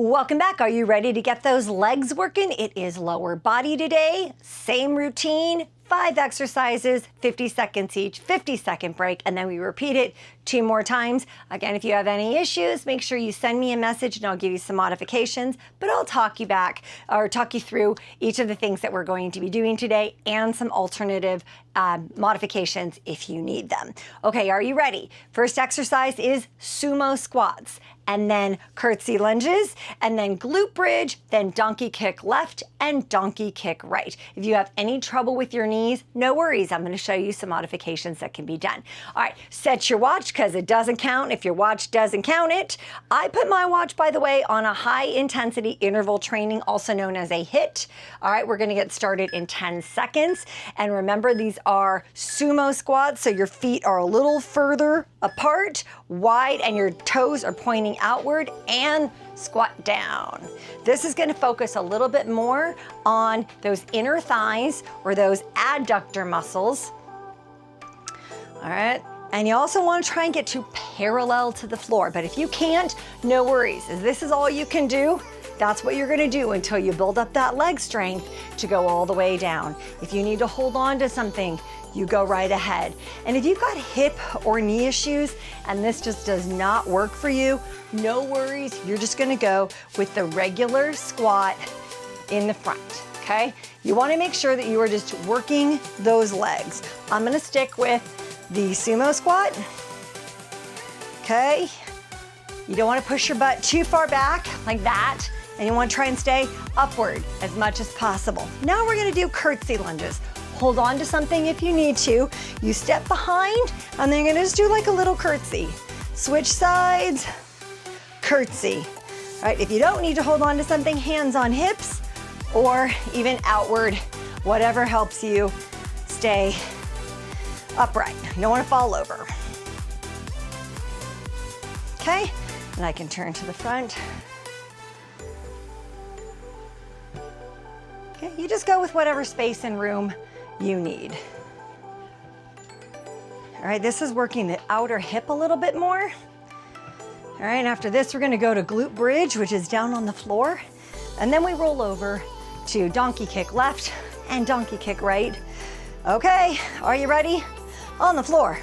Welcome back. Are you ready to get those legs working? It is lower body today. Same routine, 5 exercises, 50 seconds each, 50-second break, and then we repeat it 2 more times. Again, if you have any issues, make sure you send me a message and I'll give you some modifications, but I'll talk you through each of the things that we're going to be doing today and some alternative modifications if you need them. Okay, are you ready? First exercise is sumo squats, and then curtsy lunges, and then glute bridge, then donkey kick left and donkey kick right. If you have any trouble with your knees, no worries. I'm gonna show you some modifications that can be done. All right, set your watch because it doesn't count if your watch doesn't count it. I put my watch, by the way, on a high intensity interval training, also known as a HIIT. All right, we're gonna get started in 10 seconds. And remember, these are sumo squats, so your feet are a little further apart, wide, and your toes are pointing outward, and squat down. This is going to focus a little bit more on those inner thighs or those adductor muscles. All right. And you also want to try and get to parallel to the floor. But if you can't, no worries. If this is all you can do, that's what you're going to do until you build up that leg strength to go all the way down. If you need to hold on to something, you go right ahead. And if you've got hip or knee issues and this just does not work for you, no worries. You're just going to go with the regular squat in the front, okay? You want to make sure that you are just working those legs. I'm going to stick with the sumo squat, okay? You don't want to push your butt too far back like that, and you want to try and stay upward as much as possible. Now we're going to do curtsy lunges. Hold on to something if you need to. You step behind, and then you're gonna just do like a little curtsy. Switch sides, curtsy. All right, if you don't need to hold on to something, hands on hips, or even outward, whatever helps you stay upright. You don't wanna fall over. Okay, and I can turn to the front. Okay, you just go with whatever space and room you need. All right, this is working the outer hip a little bit more. All right, and after this, we're gonna go to glute bridge, which is down on the floor. And then we roll over to donkey kick left and donkey kick right. Okay, are you ready? On the floor.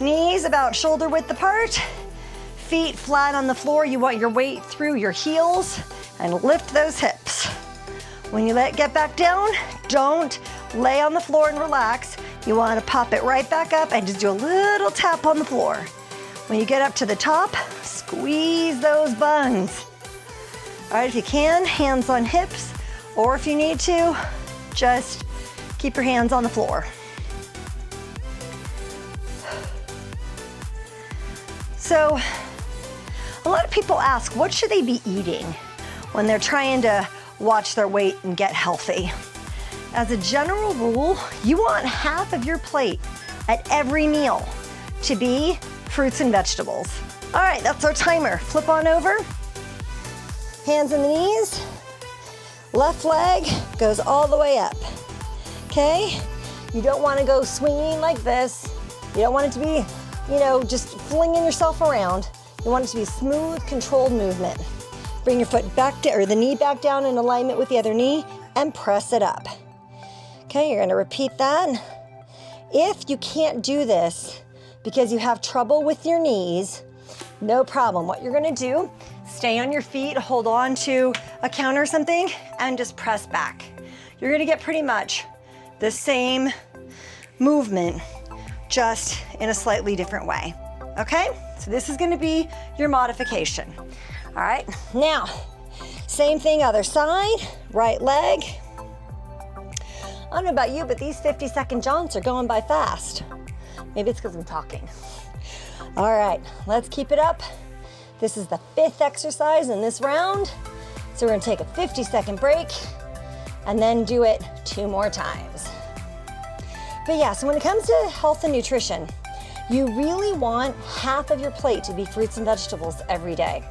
Knees about shoulder width apart, feet flat on the floor. You want your weight through your heels and lift those hips. When you get back down, don't lay on the floor and relax. You want to pop it right back up and just do a little tap on the floor. When you get up to the top, squeeze those buns. All right, if you can, hands on hips, or if you need to, just keep your hands on the floor. So, a lot of people ask, what should they be eating when they're trying to watch their weight and get healthy? As a general rule, you want half of your plate at every meal to be fruits and vegetables. All right, that's our timer. Flip on over, hands in the knees, left leg goes all the way up, okay? You don't want to go swinging like this. You don't want it to be, just flinging yourself around. You want it to be smooth, controlled movement. Bring your foot back down, or the knee back down in alignment with the other knee, and press it up. Okay, you're gonna repeat that. If you can't do this because you have trouble with your knees, no problem. What you're gonna do, stay on your feet, hold on to a counter or something, and just press back. You're gonna get pretty much the same movement, just in a slightly different way, okay? So this is gonna be your modification. All right, now, same thing, other side, right leg. I don't know about you, but these 50-second jaunts are going by fast. Maybe it's because I'm talking. All right, let's keep it up. This is the 5th exercise in this round. So we're gonna take a 50-second break and then do it 2 more times. But yeah, so when it comes to health and nutrition, you really want half of your plate to be fruits and vegetables every day.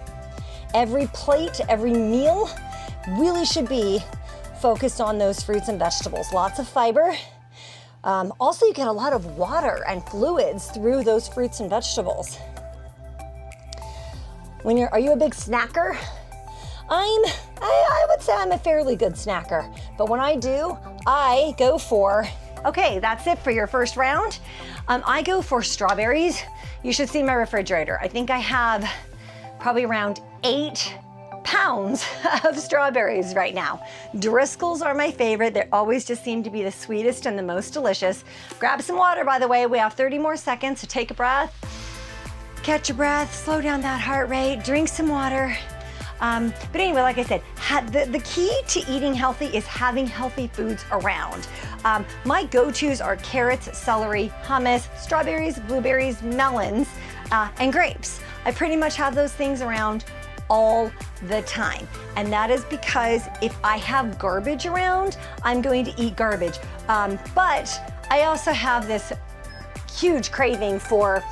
Every plate, every meal really should be focused on those fruits and vegetables. Lots of fiber. Also, you get a lot of water and fluids through those fruits and vegetables. Are you a big snacker? I would say I'm a fairly good snacker, but when I do, I go for, okay, that's it for your first round. I go for strawberries. You should see my refrigerator. I think I have probably around 8 pounds of strawberries right now. Driscoll's are my favorite. They always just seem to be the sweetest and the most delicious. Grab some water, by the way. We have 30 more seconds, so take a breath. Catch your breath, slow down that heart rate, drink some water. But anyway, like I said, the key to eating healthy is having healthy foods around. My go-tos are carrots, celery, hummus, strawberries, blueberries, melons, and grapes. I pretty much have those things around all the time. And that is because if I have garbage around, I'm going to eat garbage. But I also have this huge craving for,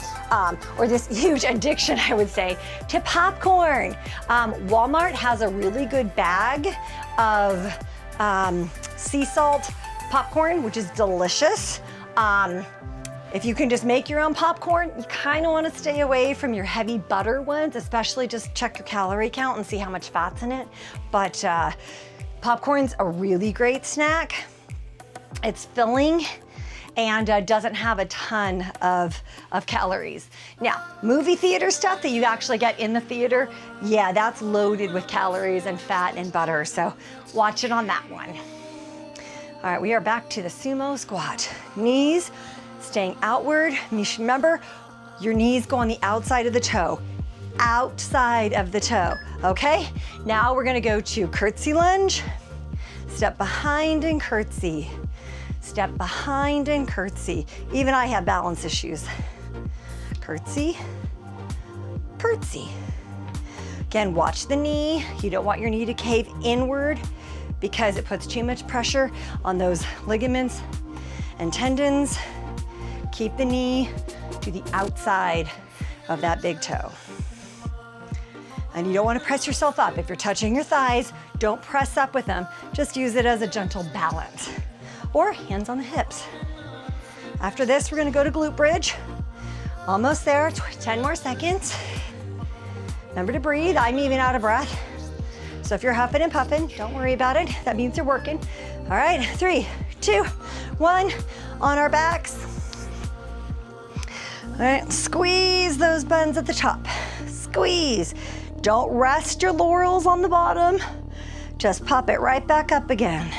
or this huge addiction, I would say, to popcorn. Walmart has a really good bag of sea salt popcorn, which is delicious. If you can just make your own popcorn, you kind of want to stay away from your heavy butter ones, especially just check your calorie count and see how much fat's in it. But popcorn's a really great snack. It's filling and doesn't have a ton of calories. Now, movie theater stuff that you actually get in the theater, yeah, that's loaded with calories and fat and butter, so watch it on that one. All right, we are back to the sumo squat. Knees staying outward. You should remember, your knees go on the outside of the toe. Outside of the toe, okay? Now we're gonna go to curtsy lunge. Step behind and curtsy. Step behind and curtsy. Even I have balance issues. Curtsy, curtsy. Again, watch the knee. You don't want your knee to cave inward because it puts too much pressure on those ligaments and tendons. Keep the knee to the outside of that big toe. And you don't want to press yourself up. If you're touching your thighs, don't press up with them. Just use it as a gentle balance. Or hands on the hips. After this, we're gonna go to glute bridge. Almost there, 10 more seconds. Remember to breathe. I'm even out of breath. So if you're huffing and puffing, don't worry about it. That means you're working. All right, 3, 2, 1, on our backs. All right, squeeze those buns at the top. Squeeze. Don't rest your laurels on the bottom. Just pop it right back up again.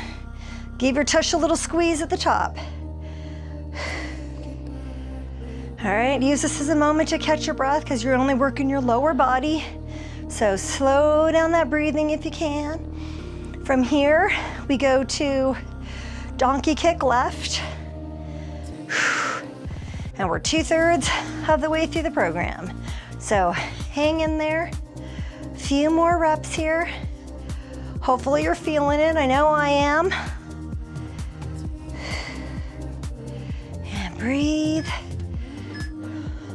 Give your tush a little squeeze at the top. All right, use this as a moment to catch your breath because you're only working your lower body. So slow down that breathing if you can. From here, we go to donkey kick left. And we're 2/3 of the way through the program. So hang in there. A few more reps here. Hopefully you're feeling it. I know I am. And breathe.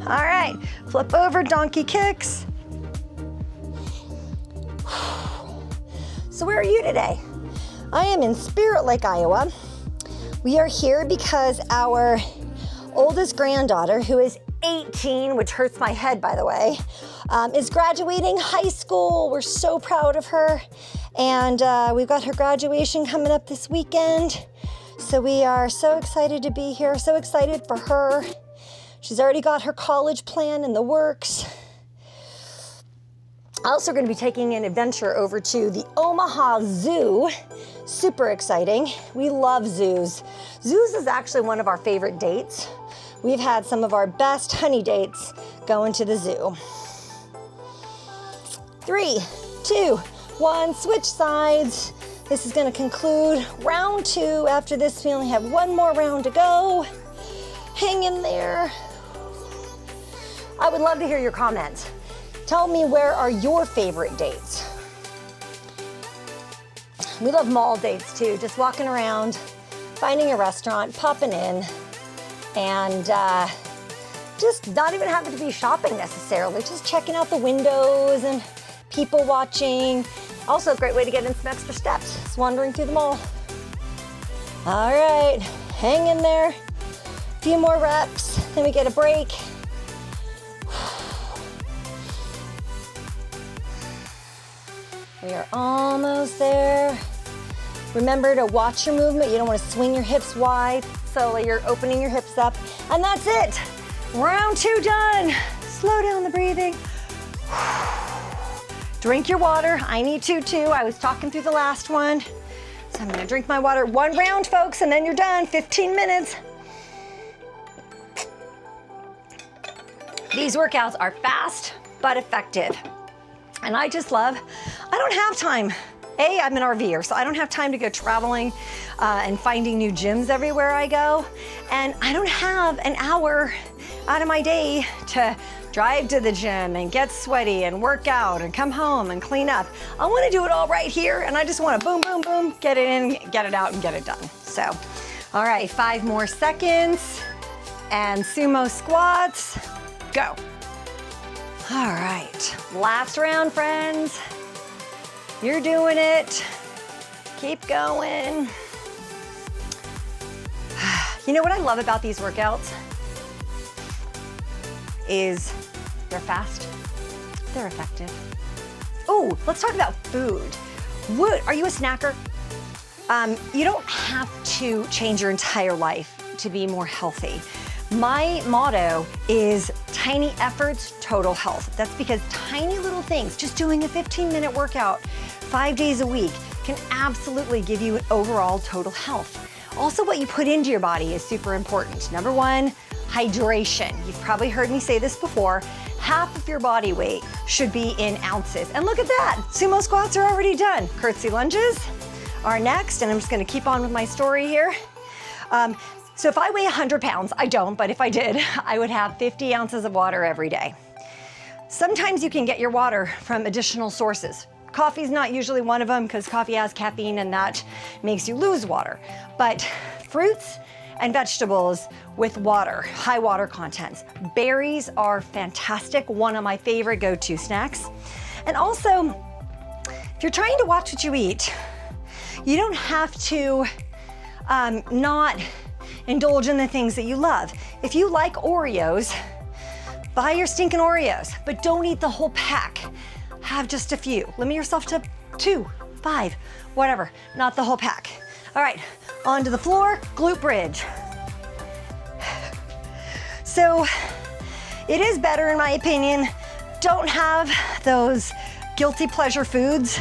All right, flip over, donkey kicks. So where are you today? I am in Spirit Lake, Iowa. We are here because our oldest granddaughter, who is 18, which hurts my head, by the way, is graduating high school. We're so proud of her. And we've got her graduation coming up this weekend. So we are so excited to be here, so excited for her. She's already got her college plan in the works. Also going to be taking an adventure over to the Omaha Zoo. Super exciting. We love zoos. Zoos is actually one of our favorite dates. We've had some of our best honey dates going to the zoo. 3, 2, 1, switch sides. This is going to conclude round 2. After this, we only have one more round to go. Hang in there. I would love to hear your comments. Tell me, where are your favorite dates? We love mall dates too, just walking around, finding a restaurant, popping in, and just not even having to be shopping necessarily, just checking out the windows and people watching. Also a great way to get in some extra steps, just wandering through the mall. All right, hang in there. A few more reps, then we get a break. We are almost there. Remember to watch your movement. You don't want to swing your hips wide, so you're opening your hips up. And that's it. Round 2 done. Slow down the breathing. Drink your water. I need to too. I was talking through the last one. So I'm gonna drink my water. 1 round, folks, and then you're done. 15 minutes. These workouts are fast, but effective. And I just love, I don't have time. I'm an RVer, so I don't have time to go traveling and finding new gyms everywhere I go. And I don't have an hour out of my day to drive to the gym and get sweaty and work out and come home and clean up. I wanna do it all right here, and I just wanna boom, boom, boom, get it in, get it out, and get it done. So, all right, 5 more seconds, and sumo squats, go. All right, last round, friends. You're doing it. Keep going. You know what I love about these workouts is they're fast, they're effective. Oh, let's talk about food. Are you a snacker? You don't have to change your entire life to be more healthy. My motto is tiny efforts, total health. That's because tiny little things, just doing a 15-minute workout 5 days a week, can absolutely give you an overall total health. Also, what you put into your body is super important. Number 1, hydration. You've probably heard me say this before. Half of your body weight should be in ounces. And look at that, sumo squats are already done. Curtsy lunges are next, and I'm just gonna keep on with my story here. So if I weigh 100 pounds, I don't, but if I did, I would have 50 ounces of water every day. Sometimes you can get your water from additional sources. Coffee's not usually one of them because coffee has caffeine and that makes you lose water. But fruits and vegetables with water, high water contents. Berries are fantastic, one of my favorite go-to snacks. And also, if you're trying to watch what you eat, you don't have to not indulge in the things that you love. If you like Oreos, buy your stinking Oreos, but don't eat the whole pack. Have just a few. Limit yourself to 2, 5, whatever, not the whole pack. All right, onto the floor, glute bridge. So it is better, in my opinion, don't have those guilty pleasure foods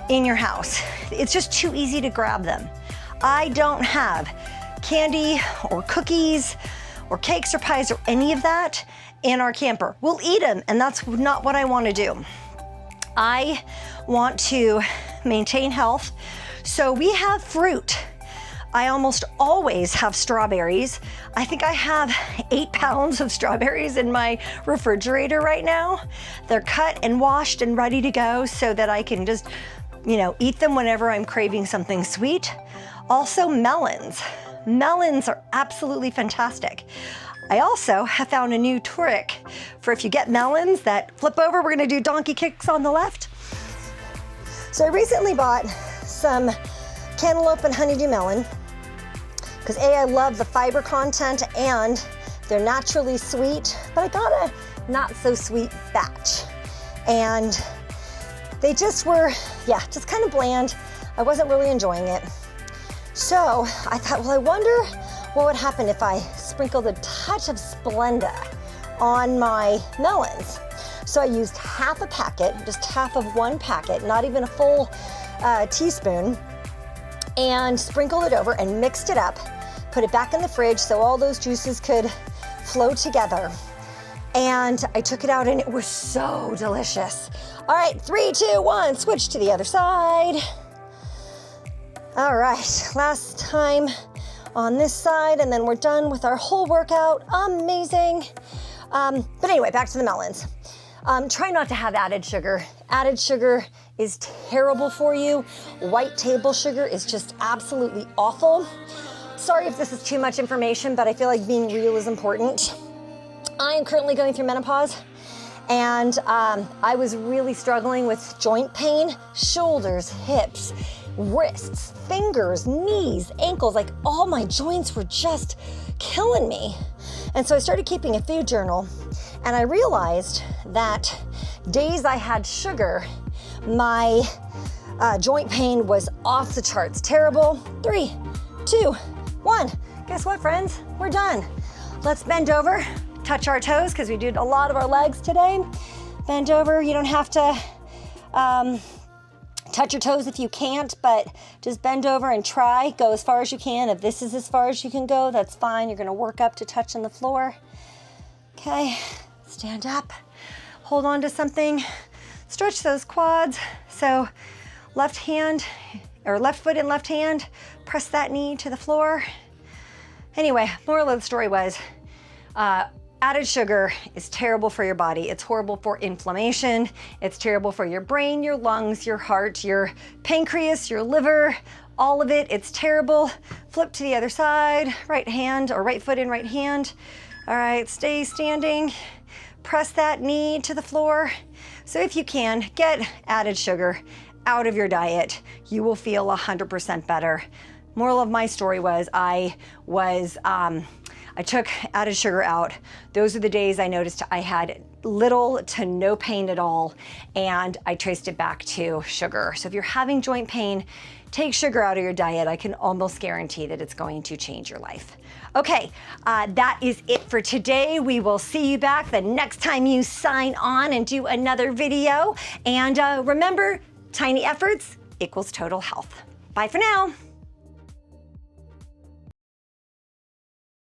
in your house. It's just too easy to grab them. I don't have candy or cookies or cakes or pies or any of that in our camper. We'll eat them, and that's not what I want to do. I want to maintain health, so we have fruit. I almost always have strawberries. I think I have 8 pounds of strawberries in my refrigerator right now. They're cut and washed and ready to go so that I can just, eat them whenever I'm craving something sweet. Also, melons. Melons are absolutely fantastic. I also have found a new trick for if you get melons that flip over. We're gonna do donkey kicks on the left. So I recently bought some cantaloupe and honeydew melon because I love the fiber content and they're naturally sweet, but I got a not so sweet batch. And they just were, just kind of bland. I wasn't really enjoying it. So I thought, well, I wonder what would happen if I sprinkled a touch of Splenda on my melons. So I used half a packet, just half of one packet, not even a full teaspoon, and sprinkled it over and mixed it up, put it back in the fridge so all those juices could flow together. And I took it out and it was so delicious. All right, 3, 2, 1, switch to the other side. All right, last time on this side, and then we're done with our whole workout. Amazing. But anyway, back to the melons. Try not to have added sugar. Added sugar is terrible for you. White table sugar is just absolutely awful. Sorry if this is too much information, but I feel like being real is important. I am currently going through menopause, and I was really struggling with joint pain, shoulders, hips, wrists, fingers, knees, ankles, like all my joints were just killing me. And so I started keeping a food journal, and I realized that days I had sugar my joint pain was off the charts. Terrible. 3, 2, 1. Guess what, friends? We're done. Let's bend over, touch our toes, because we did a lot of our legs today. Bend over. You don't have to touch your toes if you can't, but just bend over and try. Go as far as you can. If this is as far as you can go, that's fine. You're gonna work up to touching the floor. Okay, stand up. Hold on to something. Stretch those quads. So left hand, or left foot and left hand, press that knee to the floor. Anyway, moral of the story was, added sugar is terrible for your body. It's horrible for inflammation. It's terrible for your brain, your lungs, your heart, your pancreas, your liver, all of it. It's terrible. Flip to the other side, right hand or right foot in right hand. All right, stay standing. Press that knee to the floor. So if you can, get added sugar out of your diet. You will feel 100% better. Moral of my story was I took added sugar out. Those are the days I noticed I had little to no pain at all, and I traced it back to sugar. So if you're having joint pain, take sugar out of your diet. I can almost guarantee that it's going to change your life. Okay, that is it for today. We will see you back the next time you sign on and do another video. And remember, tiny efforts equals total health. Bye for now.